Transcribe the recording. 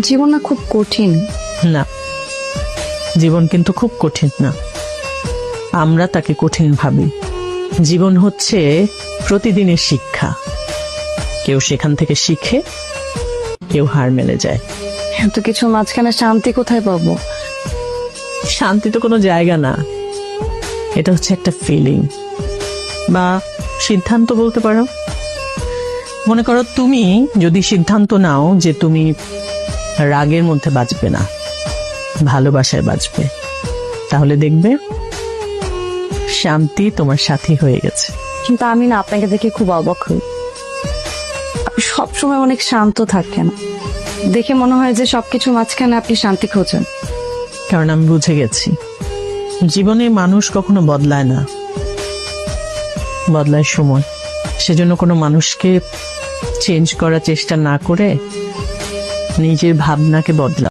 জীবন না খুব কঠিন। না, জীবন কিন্তু খুব কঠিন না, আমরা তাকে কঠিন ভাবি। জীবন হচ্ছে প্রতিদিনের শিক্ষা, কেউ সেখান থেকে শিখে, কেউ হার মেনে যায়। এত কিছু মাঝখানে শান্তি কোথায় পাবো? শান্তি তো কোনো জায়গা না, এটা হচ্ছে একটা ফিলিং বা সিদ্ধান্ত বলতে পারো। মনে করো তুমি যদি সিদ্ধান্ত নাও যে তুমি রাগের মধ্যে বাঁচবে না, ভালোবাসায় বাঁচবে, তাহলে দেখবে শান্তি তোমার সাথী হয়ে গেছে। কিন্তু আমি না আপনাকে দেখে খুব অবাক হই। আপনি সবসময় অনেক শান্ত থাকেন, দেখে মনে হয় যে সবকিছু মাঝখানে আপনি শান্তি খোঁজেন। কারণ আমি বুঝে গেছি জীবনে মানুষ কখনো বদলায় না, বদলায় সময়। সেজন্য কোনো মানুষকে চেঞ্জ করার চেষ্টা না করে নিজের ভাবনাকে বদলা।